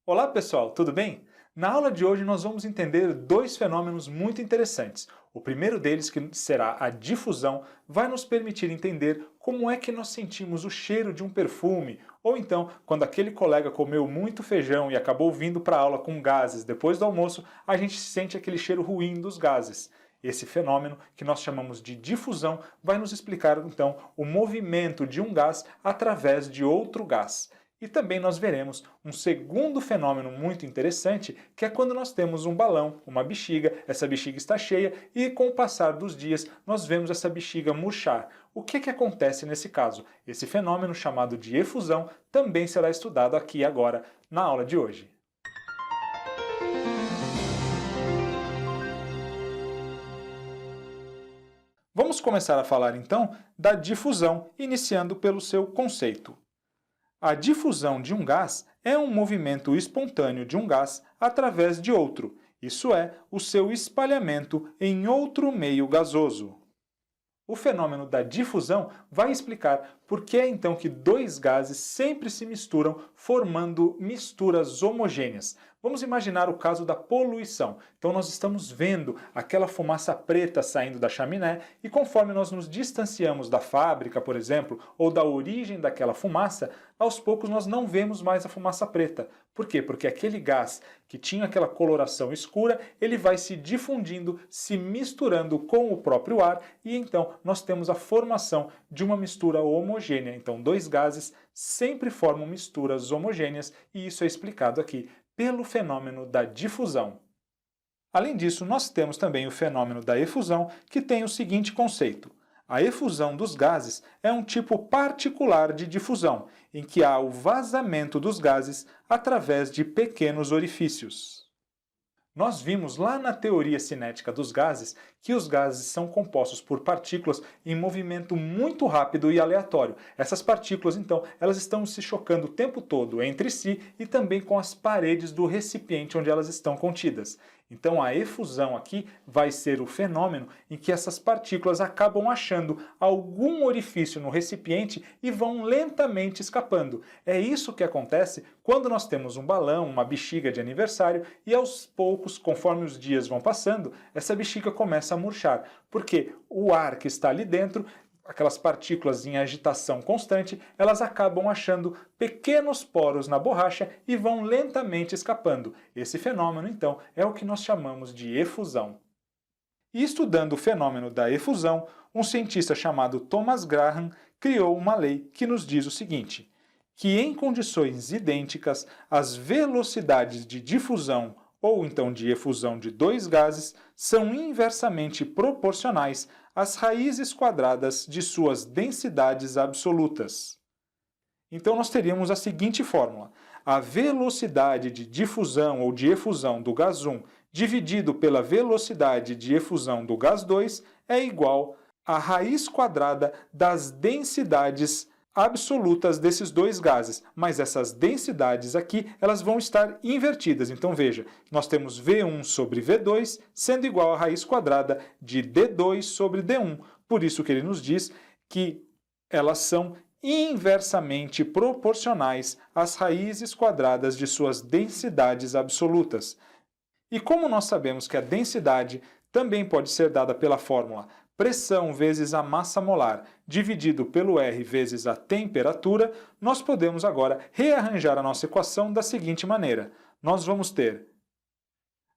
Olá pessoal, tudo bem? Na aula de hoje nós vamos entender dois fenômenos muito interessantes. O primeiro deles, que será a difusão, vai nos permitir entender como é que nós sentimos o cheiro de um perfume, ou então, quando aquele colega comeu muito feijão e acabou vindo para a aula com gases depois do almoço, a gente sente aquele cheiro ruim dos gases. Esse fenômeno, que nós chamamos de difusão, vai nos explicar então o movimento de um gás através de outro gás. E também nós veremos um segundo fenômeno muito interessante, que é quando nós temos um balão, uma bexiga, essa bexiga está cheia e com o passar dos dias nós vemos essa bexiga murchar. O que acontece nesse caso? Esse fenômeno, chamado de efusão, também será estudado aqui agora na aula de hoje. Vamos começar a falar então da difusão, iniciando pelo seu conceito. A difusão de um gás é um movimento espontâneo de um gás através de outro, isso é, o seu espalhamento em outro meio gasoso. O fenômeno da difusão vai explicar por que é então que dois gases sempre se misturam, formando misturas homogêneas. Vamos imaginar o caso da poluição. Então nós estamos vendo aquela fumaça preta saindo da chaminé e conforme nós nos distanciamos da fábrica, por exemplo, ou da origem daquela fumaça, aos poucos nós não vemos mais a fumaça preta. Por quê? Porque aquele gás que tinha aquela coloração escura, ele vai se difundindo, se misturando com o próprio ar e então nós temos a formação de uma mistura homogênea. Então dois gases sempre formam misturas homogêneas e isso é explicado aqui pelo fenômeno da difusão. Além disso, nós temos também o fenômeno da efusão, que tem o seguinte conceito. A efusão dos gases é um tipo particular de difusão, em que há o vazamento dos gases através de pequenos orifícios. Nós vimos lá na teoria cinética dos gases que os gases são compostos por partículas em movimento muito rápido e aleatório. Essas partículas, então, elas estão se chocando o tempo todo entre si e também com as paredes do recipiente onde elas estão contidas. Então a efusão aqui vai ser o fenômeno em que essas partículas acabam achando algum orifício no recipiente e vão lentamente escapando. É isso que acontece quando nós temos um balão, uma bexiga de aniversário e aos poucos, conforme os dias vão passando, essa bexiga começa a murchar, porque o ar que está ali dentro, aquelas partículas em agitação constante, elas acabam achando pequenos poros na borracha e vão lentamente escapando. Esse fenômeno, então, é o que nós chamamos de efusão. E estudando o fenômeno da efusão, um cientista chamado Thomas Graham criou uma lei que nos diz o seguinte, que em condições idênticas, as velocidades de difusão ou então de efusão de dois gases, são inversamente proporcionais às raízes quadradas de suas densidades absolutas. Então nós teríamos a seguinte fórmula. A velocidade de difusão ou de efusão do gás 1 dividido pela velocidade de efusão do gás 2 é igual à raiz quadrada das densidades absolutas desses dois gases, mas essas densidades aqui elas vão estar invertidas. Então veja, nós temos V1 sobre V2 sendo igual à raiz quadrada de D2 sobre D1. Por isso que ele nos diz que elas são inversamente proporcionais às raízes quadradas de suas densidades absolutas. E como nós sabemos que a densidade também pode ser dada pela fórmula pressão vezes a massa molar dividido pelo R vezes a temperatura, nós podemos agora rearranjar a nossa equação da seguinte maneira. Nós vamos ter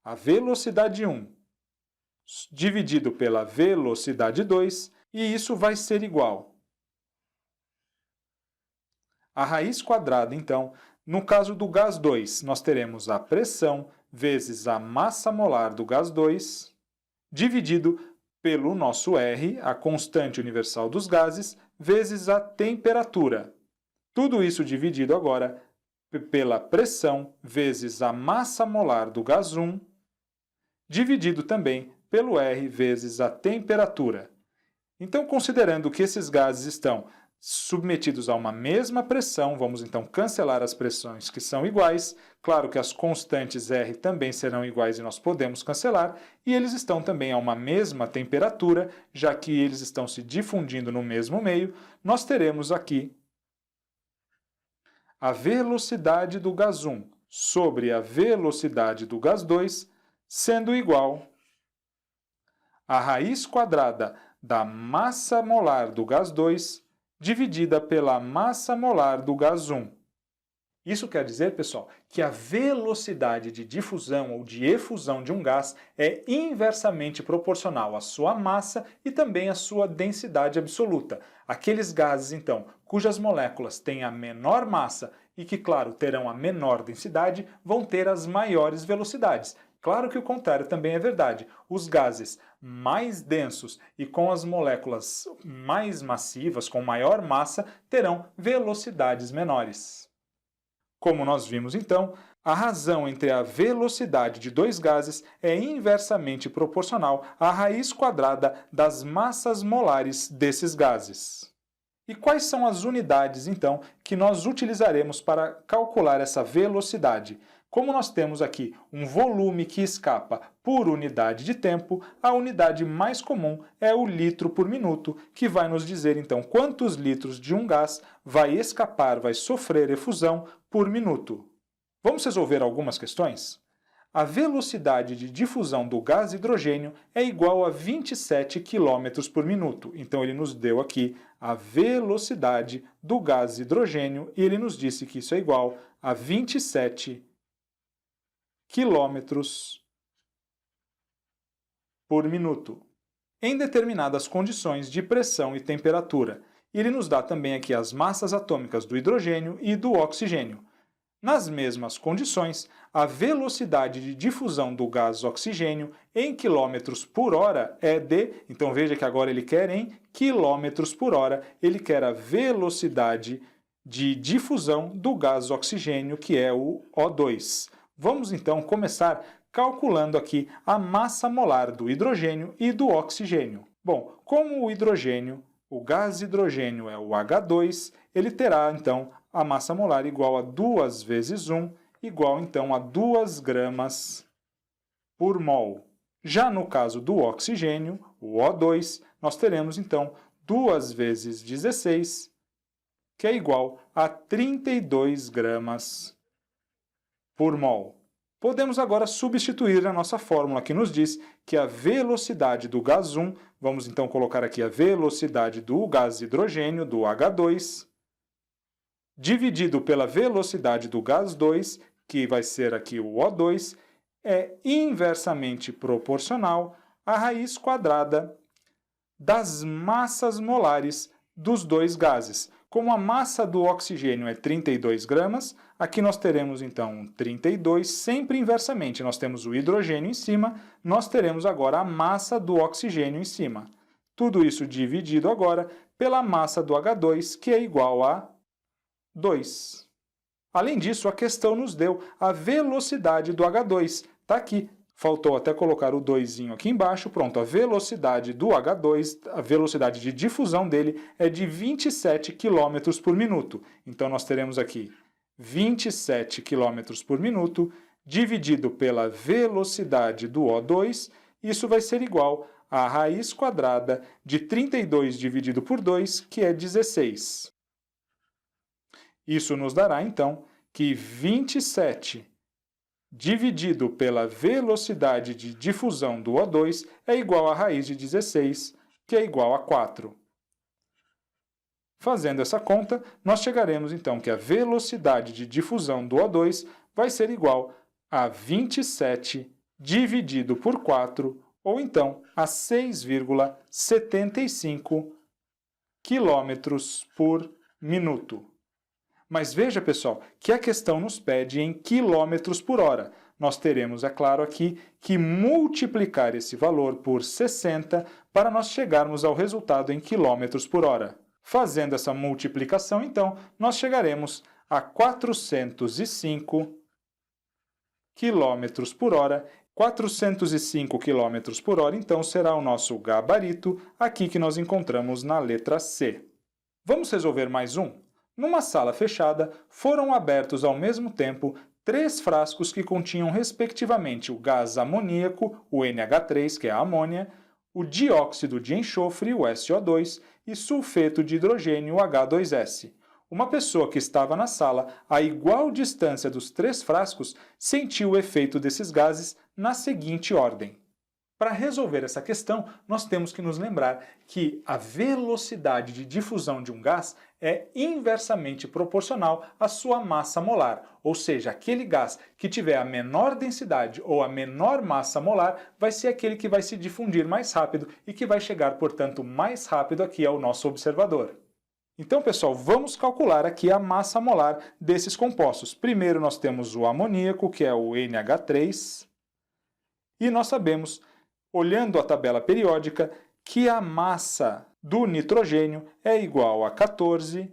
a velocidade 1 dividido pela velocidade 2 e isso vai ser igual a raiz quadrada, então, no caso do gás 2, nós teremos a pressão vezes a massa molar do gás 2 dividido pelo nosso R, a constante universal dos gases, vezes a temperatura. Tudo isso dividido agora pela pressão vezes a massa molar do gás 1, dividido também pelo R vezes a temperatura. Então, considerando que esses gases estão submetidos a uma mesma pressão, vamos então cancelar as pressões que são iguais, claro que as constantes R também serão iguais e nós podemos cancelar, e eles estão também a uma mesma temperatura, já que eles estão se difundindo no mesmo meio, nós teremos aqui a velocidade do gás 1 sobre a velocidade do gás 2, sendo igual a raiz quadrada da massa molar do gás 2 dividida pela massa molar do gás 1. Isso quer dizer, pessoal, que a velocidade de difusão ou de efusão de um gás é inversamente proporcional à sua massa e também à sua densidade absoluta. Aqueles gases, então, cujas moléculas têm a menor massa e que, claro, terão a menor densidade, vão ter as maiores velocidades. Claro que o contrário também é verdade. Os gases mais densos e com as moléculas mais massivas, com maior massa, terão velocidades menores. Como nós vimos então, a razão entre a velocidade de dois gases é inversamente proporcional à raiz quadrada das massas molares desses gases. E quais são as unidades, então, que nós utilizaremos para calcular essa velocidade? Como nós temos aqui um volume que escapa por unidade de tempo, a unidade mais comum é o litro por minuto, que vai nos dizer então quantos litros de um gás vai escapar, vai sofrer efusão por minuto. Vamos resolver algumas questões? A velocidade de difusão do gás hidrogênio é igual a 27 km por minuto. Então ele nos deu aqui a velocidade do gás hidrogênio e ele nos disse que isso é igual a 27 km por minuto, em determinadas condições de pressão e temperatura. E ele nos dá também aqui as massas atômicas do hidrogênio e do oxigênio. Nas mesmas condições, a velocidade de difusão do gás oxigênio em quilômetros por hora é de... Então veja que agora ele quer em quilômetros por hora, ele quer a velocidade de difusão do gás oxigênio, que é o O2. Vamos então começar calculando aqui a massa molar do hidrogênio e do oxigênio. Bom, como o hidrogênio, o gás hidrogênio é o H2, ele terá então a massa molar igual a 2 vezes 1, igual então a 2 gramas por mol. Já no caso do oxigênio, o O2, nós teremos então 2 vezes 16, que é igual a 32 gramas por mol. Podemos agora substituir a nossa fórmula que nos diz que a velocidade do gás 1, vamos então colocar aqui a velocidade do gás hidrogênio, do H2, dividido pela velocidade do gás 2, que vai ser aqui o O2, é inversamente proporcional à raiz quadrada das massas molares dos dois gases. Como a massa do oxigênio é 32 gramas, aqui nós teremos então 32, sempre inversamente. Nós temos o hidrogênio em cima, nós teremos agora a massa do oxigênio em cima. Tudo isso dividido agora pela massa do H2, que é igual a 2. Além disso, a questão nos deu a velocidade do H2. Está aqui. Faltou até colocar o 2 aqui embaixo. Pronto, a velocidade do H2, a velocidade de difusão dele é de 27 km por minuto. Então nós teremos aqui 27 km por minuto dividido pela velocidade do O2. Isso vai ser igual a raiz quadrada de 32 dividido por 2, que é 16. Isso nos dará, então, que 27 dividido pela velocidade de difusão do O2 é igual a raiz de 16, que é igual a 4. Fazendo essa conta, nós chegaremos, então, que a velocidade de difusão do O2 vai ser igual a 27 dividido por 4, ou então a 6,75 km por minuto. Mas veja, pessoal, que a questão nos pede em quilômetros por hora. Nós teremos, é claro, aqui que multiplicar esse valor por 60 para nós chegarmos ao resultado em quilômetros por hora. Fazendo essa multiplicação, então, nós chegaremos a 405 km por hora. 405 km por hora, então, será o nosso gabarito, aqui que nós encontramos na letra C. Vamos resolver mais um? Numa sala fechada, foram abertos ao mesmo tempo 3 frascos que continham respectivamente o gás amoníaco, o NH3, que é a amônia, o dióxido de enxofre, o SO2, e sulfeto de hidrogênio, o H2S. Uma pessoa que estava na sala a igual distância dos 3 frascos sentiu o efeito desses gases na seguinte ordem. Para resolver essa questão, nós temos que nos lembrar que a velocidade de difusão de um gás é inversamente proporcional à sua massa molar, ou seja, aquele gás que tiver a menor densidade ou a menor massa molar vai ser aquele que vai se difundir mais rápido e que vai chegar, portanto, mais rápido aqui ao nosso observador. Então, pessoal, vamos calcular aqui a massa molar desses compostos. Primeiro nós temos o amoníaco, que é o NH3, e nós sabemos, olhando a tabela periódica, que a massa do nitrogênio é igual a 14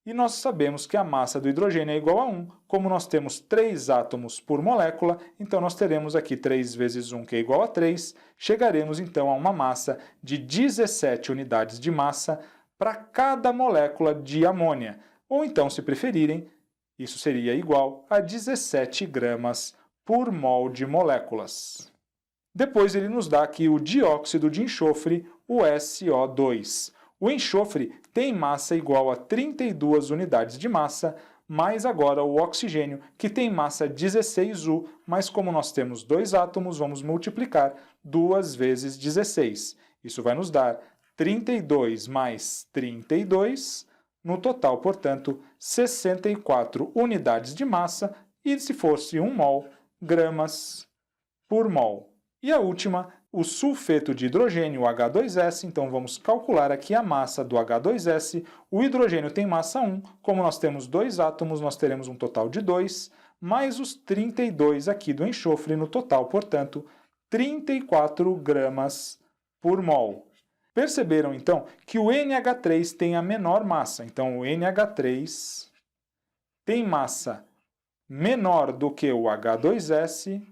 e nós sabemos que a massa do hidrogênio é igual a 1. Como nós temos 3 átomos por molécula, então nós teremos aqui 3 vezes 1, que é igual a 3. Chegaremos então a uma massa de 17 unidades de massa para cada molécula de amônia. Ou então, se preferirem, isso seria igual a 17 gramas por mol de moléculas. Depois ele nos dá aqui o dióxido de enxofre, o SO2. O enxofre tem massa igual a 32 unidades de massa, mais agora o oxigênio, que tem massa 16U, mas como nós temos 2 átomos, vamos multiplicar 2 vezes 16. Isso vai nos dar 32 mais 32, no total, portanto, 64 unidades de massa, e se fosse 1 mol, gramas por mol. E a última, o sulfeto de hidrogênio, o H2S, então vamos calcular aqui a massa do H2S. O hidrogênio tem massa 1, como nós temos 2 átomos, nós teremos um total de 2, mais os 32 aqui do enxofre, no total, portanto, 34 gramas por mol. Perceberam, então, que o NH3 tem a menor massa. Então, o NH3 tem massa menor do que o H2S,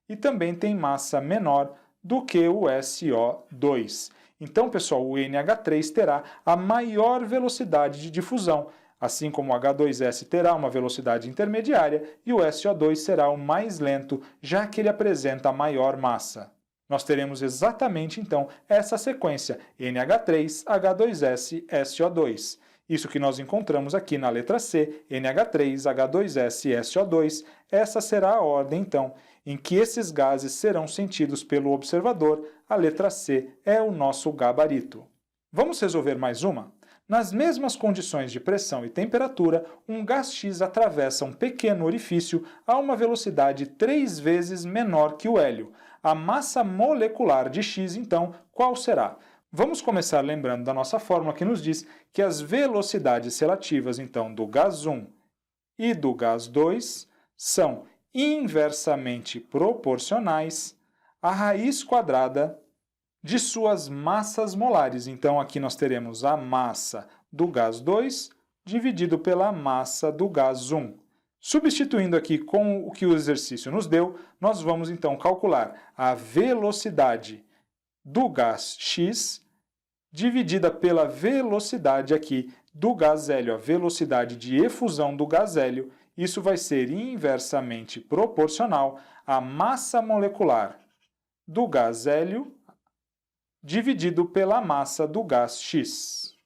e também tem massa menor do que o SO2. Então, pessoal, o NH3 terá a maior velocidade de difusão, assim como o H2S terá uma velocidade intermediária e o SO2 será o mais lento, já que ele apresenta a maior massa. Nós teremos exatamente, então, essa sequência NH3, H2S, SO2. Isso que nós encontramos aqui na letra C, NH3, H2S e SO2, essa será a ordem, então, em que esses gases serão sentidos pelo observador. A letra C é o nosso gabarito. Vamos resolver mais uma? Nas mesmas condições de pressão e temperatura, um gás X atravessa um pequeno orifício a uma velocidade 3 vezes menor que o hélio. A massa molecular de X, então, qual será? Vamos começar lembrando da nossa fórmula que nos diz que as velocidades relativas, então, do gás 1 e do gás 2 são inversamente proporcionais à raiz quadrada de suas massas molares. Então, aqui nós teremos a massa do gás 2 dividido pela massa do gás 1. Substituindo aqui com o que o exercício nos deu, nós vamos então calcular a velocidade do gás X dividida pela velocidade aqui do gás hélio, a velocidade de efusão do gás hélio. Isso vai ser inversamente proporcional à massa molecular do gás hélio dividido pela massa do gás X.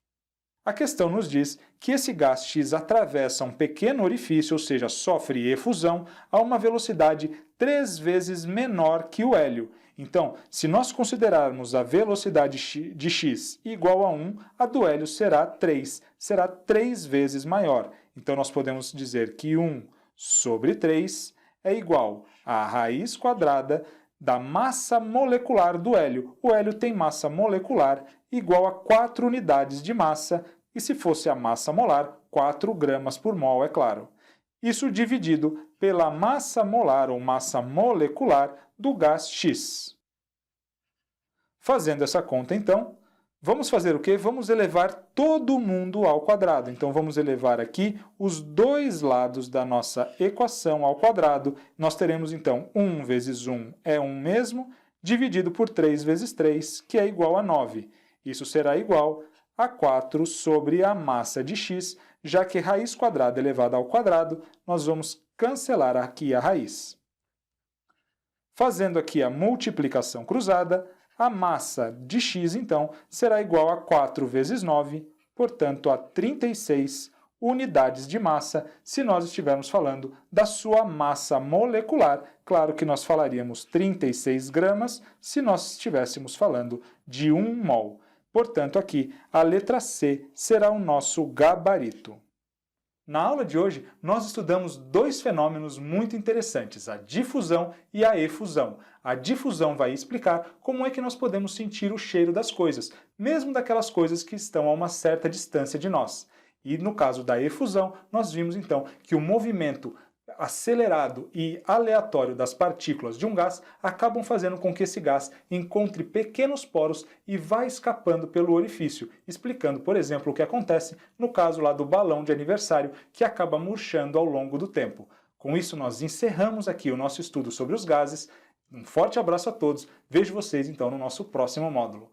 A questão nos diz que esse gás X atravessa um pequeno orifício, ou seja, sofre efusão, a uma velocidade 3 vezes menor que o hélio. Então, se nós considerarmos a velocidade de X igual a 1, a do hélio será 3 vezes maior. Então, nós podemos dizer que 1 sobre 3 é igual à raiz quadrada da massa molecular do hélio. O hélio tem massa molecular igual a 4 unidades de massa, e se fosse a massa molar, 4 gramas por mol, é claro. Isso dividido pela massa molar ou massa molecular do gás X. Fazendo essa conta, então, vamos fazer o quê? Vamos elevar todo mundo ao quadrado. Então, vamos elevar aqui os dois lados da nossa equação ao quadrado. Nós teremos, então, 1 vezes 1 é 1 mesmo, dividido por 3 vezes 3, que é igual a 9. Isso será igual a 4 sobre a massa de x, já que raiz quadrada elevada ao quadrado, nós vamos cancelar aqui a raiz. Fazendo aqui a multiplicação cruzada, a massa de x, então, será igual a 4 vezes 9, portanto, a 36 unidades de massa se nós estivermos falando da sua massa molecular. Claro que nós falaríamos 36 gramas se nós estivéssemos falando de 1 mol. Portanto, aqui a letra C será o nosso gabarito. Na aula de hoje, nós estudamos dois fenômenos muito interessantes, a difusão e a efusão. A difusão vai explicar como é que nós podemos sentir o cheiro das coisas, mesmo daquelas coisas que estão a uma certa distância de nós. E no caso da efusão, nós vimos então que o movimento acelerado e aleatório das partículas de um gás acabam fazendo com que esse gás encontre pequenos poros e vá escapando pelo orifício, explicando, por exemplo, o que acontece no caso lá do balão de aniversário, que acaba murchando ao longo do tempo. Com isso, nós encerramos aqui o nosso estudo sobre os gases. Um forte abraço a todos, vejo vocês então no nosso próximo módulo.